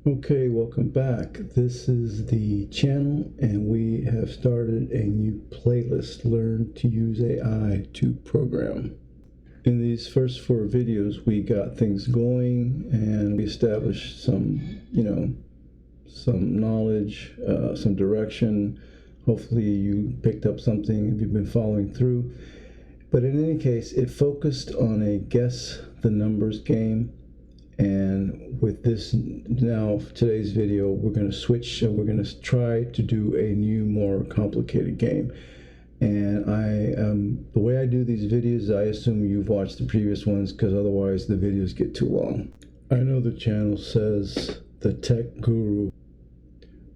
Okay, welcome back. This is the channel and we have started a new playlist, Learn to Use AI to Program. In these first 4 videos, we got things going and we established some knowledge, some direction. Hopefully you picked up something if you've been following through. But in any case, it focused on a guess the numbers game. And with this now, today's video, we're going to switch and we're going to try to do a new, more complicated game. And the way I do these videos, I assume you've watched the previous ones because otherwise the videos get too long. I know the channel says the tech guru,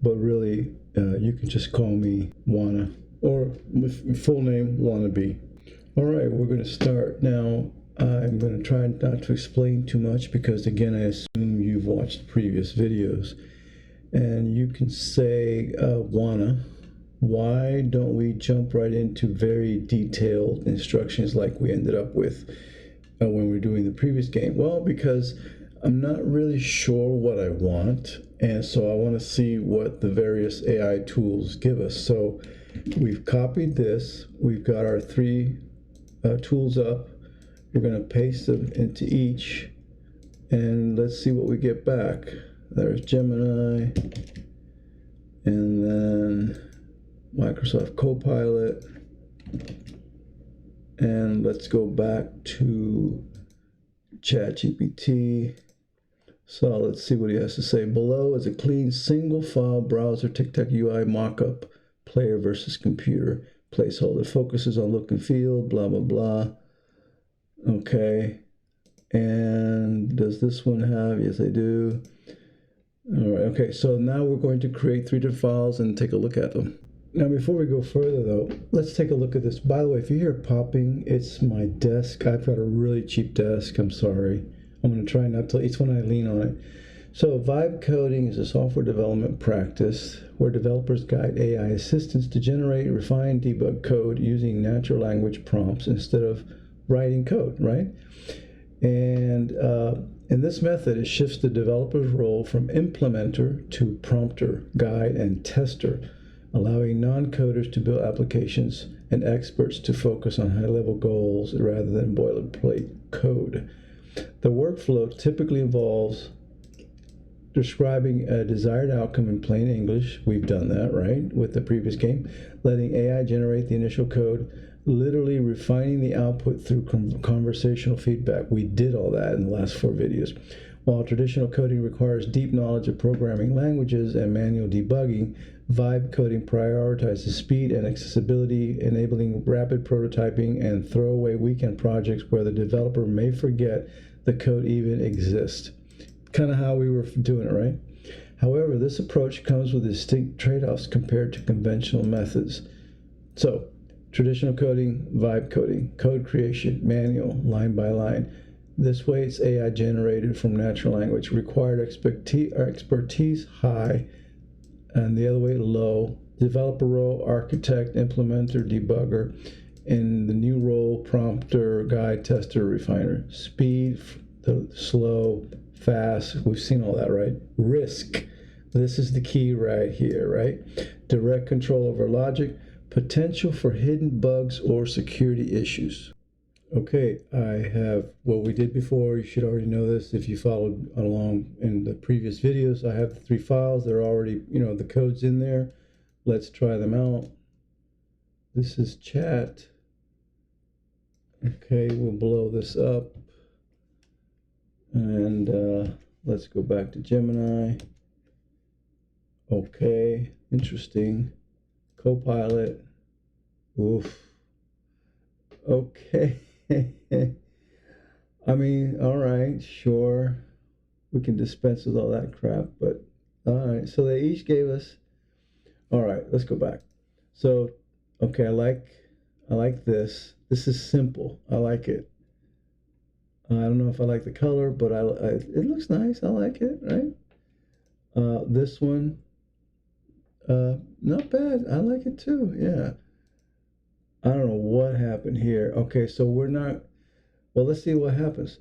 but really you can just call me Wanna, or with full name Wannabe. All right, we're going to start now. I'm going to try not to explain too much because, again, I assume you've watched previous videos. And you can say, Wanna, why don't we jump right into very detailed instructions like we ended up with when we were doing the previous game? Well, because I'm not really sure what I want, and so I want to see what the various AI tools give us. So we've copied this. We've got our 3 tools up. We're going to paste them into each, and let's see what we get back. There's Gemini, and then Microsoft Copilot, and let's go back to ChatGPT. So let's see what he has to say. Below is a clean single file browser TikTok UI mockup, player versus computer, placeholder, focuses on look and feel, blah, blah, blah. Okay, and does this one have? Yes, I do. All right, okay, so now we're going to create 3 different files and take a look at them. Now, before we go further, though, let's take a look at this. By the way, if you hear popping, it's my desk. I've got a really cheap desk. I'm sorry. I'm going to try not to. It's when I lean on it. So vibe coding is a software development practice where developers guide AI assistants to generate, refine, debug code using natural language prompts instead of writing code, right? And in this method, it shifts the developer's role from implementer to prompter, guide, and tester, allowing non-coders to build applications and experts to focus on high-level goals rather than boilerplate code. The workflow typically involves describing a desired outcome in plain English. We've done that, right, with the previous game. Letting AI generate the initial code, literally refining the output through conversational feedback. We did all that in the last 4 videos. While traditional coding requires deep knowledge of programming languages and manual debugging, vibe coding prioritizes speed and accessibility, enabling rapid prototyping and throwaway weekend projects where the developer may forget the code even exists. Kind of how we were doing it, right? However, this approach comes with distinct trade-offs compared to conventional methods. So, traditional coding, vibe coding, code creation, manual, line by line. This way it's AI generated from natural language. Required expertise high, and the other way low. Developer role, architect, implementer, debugger. In the new role, prompter, guide, tester, refiner. Speed, slow, fast. We've seen all that, right? Risk. This is the key right here, right? Direct control over logic. Potential for hidden bugs or security issues. Okay, I have what we did before. You should already know this if you followed along in the previous videos. I have the 3 files. They're already, the code's in there. Let's try them out. This is chat. Okay, we'll blow this up. And let's go back to Gemini. Okay, interesting. Copilot. Oof. Okay. I mean, all right, sure. We can dispense with all that crap, but all right. So they each gave us. All right, let's go back. So, okay, I like this. This is simple. I like it. I don't know if I like the color, but it looks nice. I like it, right? This one, not bad. I like it too. Yeah. I don't know what happened here. Okay, so we're not. Well, let's see what happens.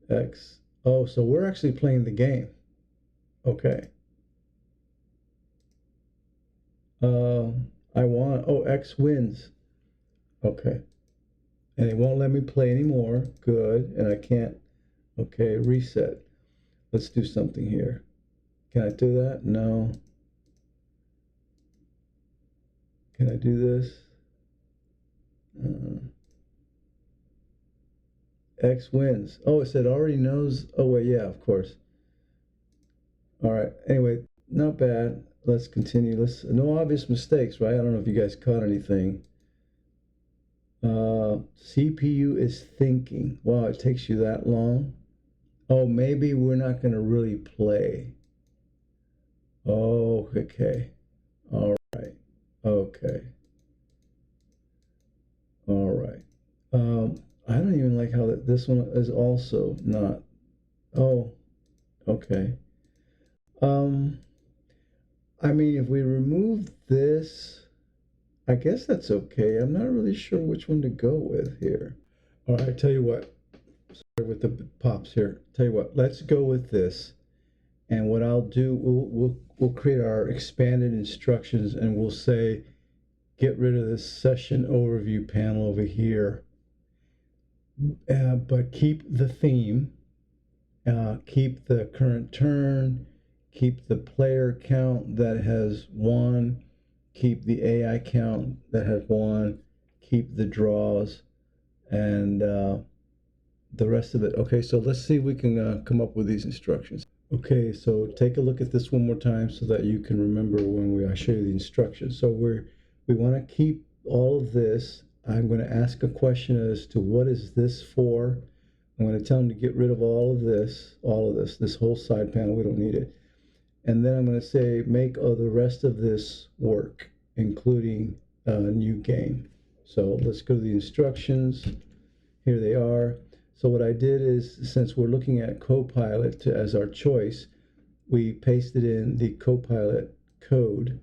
X. Oh, so we're actually playing the game. Okay. I want, oh, X wins. Okay. And it won't let me play anymore. Good. And I can't, okay, reset. Let's do something here. Can I do that? No. Can I do this? X wins. Oh, it said already knows. Oh, wait, yeah, of course. All right. Anyway, not bad. Let's continue. No obvious mistakes, right? I don't know if you guys caught anything. CPU is thinking. Wow, it takes you that long. Oh, maybe we're not going to really play. Oh, okay. All right. Okay. All right. I don't even like how this one is also not. Oh, okay. Um, I mean, if we remove this, I guess that's okay. I'm not really sure which one to go with here. All right, tell you what, with the pops here. Tell you what, let's go with this. And what I'll do, we'll create our expanded instructions, and we'll say, get rid of this session overview panel over here, but keep the theme, keep the current turn, keep the player count that has won, keep the AI count that has won, keep the draws, and the rest of it. Okay, so let's see if we can come up with these instructions. Okay, so take a look at this one more time so that you can remember when I show you the instructions. So we want to keep all of this. I'm going to ask a question as to what is this for. I'm going to tell them to get rid of all of this whole side panel. We don't need it. And then I'm going to say make the rest of this work, including a new game. So let's go to the instructions. Here they are. So what I did is, since we're looking at Copilot as our choice, we pasted in the Copilot code.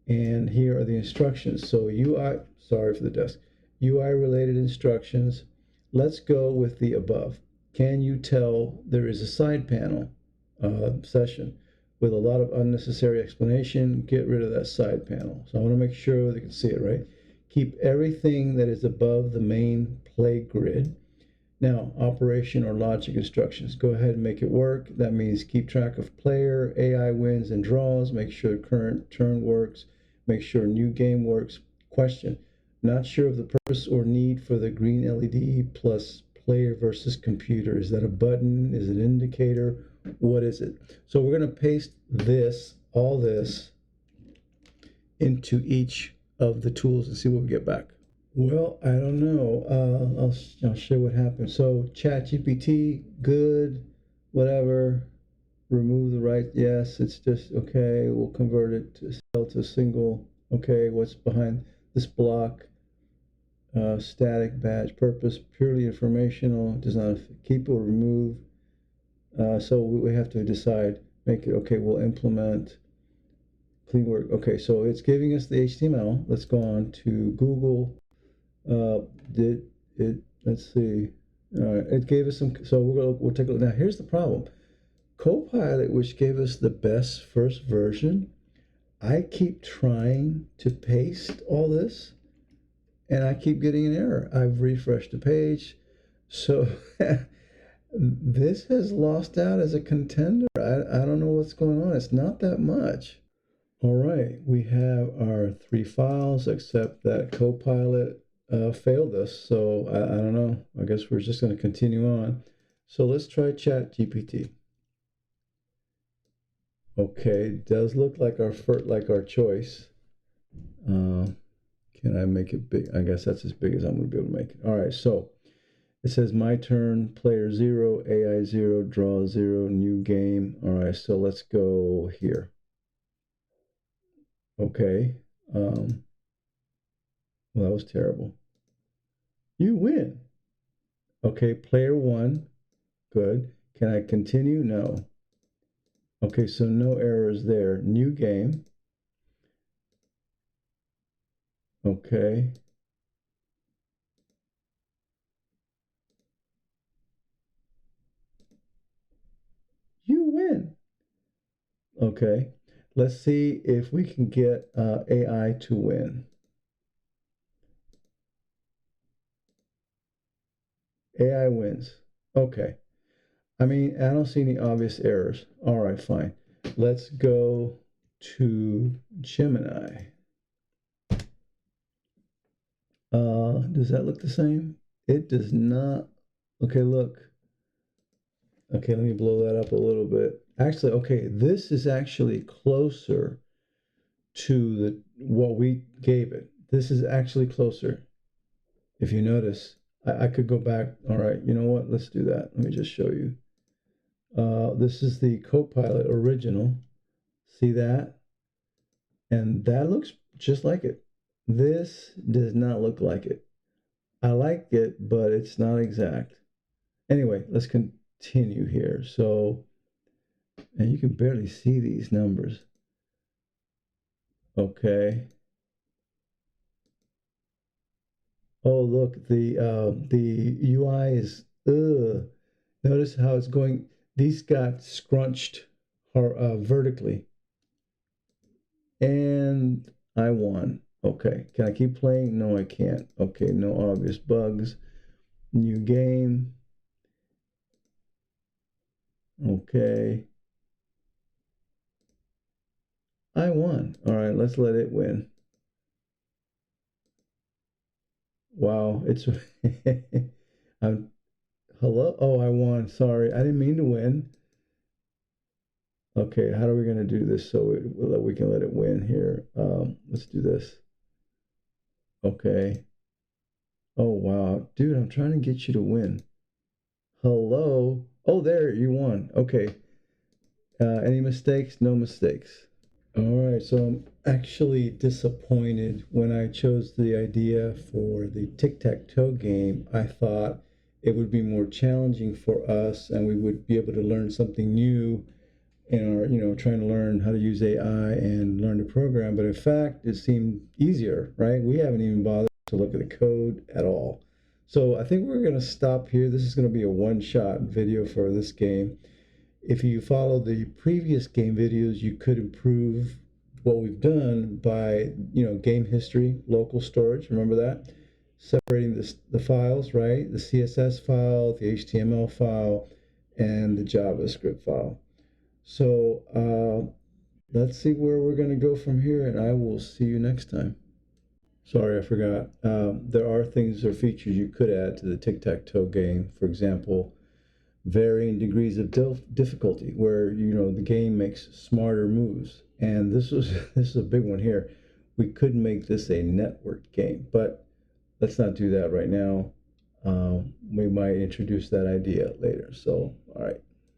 And here are the instructions. So UI, sorry for the desk, UI related instructions. Let's go with the above. Can you tell there is a side panel session with a lot of unnecessary explanation? Get rid of that side panel. So I want to make sure they can see it, right? Keep everything that is above the main play grid. Now, operation or logic instructions. Go ahead and make it work. That means keep track of player, AI wins and draws, make sure current turn works, make sure new game works. Question, not sure of the purpose or need for the green LED plus player versus computer. Is that a button? Is it an indicator? What is it? So we're going to paste this, all this, into each of the tools and see what we get back. Well, I don't know. I'll show what happened. So ChatGPT, good, whatever. Remove the right. Yes, it's just okay. We'll convert it to cell to single. Okay, what's behind this block? Static badge purpose, purely informational. Does not keep or remove. So we have to decide. Make it okay. We'll implement clean work. Okay, so it's giving us the HTML. Let's go on to Google. Did it, let's see. All right, it gave us some, so we'll take a look. Now here's the problem. Copilot, which gave us the best first version, I keep trying to paste all this and I keep getting an error. I've refreshed the page. So this has lost out as a contender. I don't know what's going on. It's not that much. All right, we have our 3 files, except that Copilot failed us. So I don't know. I guess we're just going to continue on. So let's try ChatGPT. Okay, it does look like our choice. Can I make it big? I guess that's as big as I'm going to be able to make it. All right, so it says my turn, player 0, AI 0, draw 0, new game. All right, so let's go here. Okay. Well, that was terrible. You win. Okay, player 1. Good. Can I continue? No. Okay, so no errors there. New game. Okay. You win. Okay. Let's see if we can get AI to win. AI wins. Okay. I mean, I don't see any obvious errors. All right, fine. Let's go to Gemini. Does that look the same? It does not. Okay, look. Okay, let me blow that up a little bit. Actually, okay, this is actually closer to the what we gave it. This is actually closer. If you notice, I could go back. All right, you know what? Let's do that. Let me just show you. This is the Copilot original. See that? And that looks just like it. This does not look like it. I like it, but it's not exact. Anyway, let's continue here. So, and you can barely see these numbers. Okay. Oh, look, the UI is Notice how it's going. These got scrunched vertically, and I won. Okay, can I keep playing? No, I can't. Okay, no obvious bugs. New game. Okay, I won. All right, let's let it win. Wow, it's I'm hello. Oh, I won. Sorry, I didn't mean to win. Okay, how are we going to do this so we can let it win here? Let's do this. Okay. Oh, wow. Dude, I'm trying to get you to win. Hello. Oh, there, you won. Okay. Any mistakes? No mistakes. All right, so I'm actually disappointed when I chose the idea for the tic-tac-toe game. I thought it would be more challenging for us and we would be able to learn something new in our, trying to learn how to use AI and learn to program. But in fact, it seemed easier, right? We haven't even bothered to look at the code at all. So I think we're going to stop here. This is going to be a one-shot video for this game. If you follow the previous game videos, you could improve what we've done by, game history, local storage. Remember that? Separating the files, right? The CSS file, the HTML file, and the JavaScript file. So let's see where we're going to go from here, and I will see you next time. Sorry, I forgot. There are things or features you could add to the tic-tac-toe game. For example, varying degrees of difficulty, where the game makes smarter moves. And this is a big one here. We could make this a network game, but let's not do that right now. We might introduce that idea later. So, all right.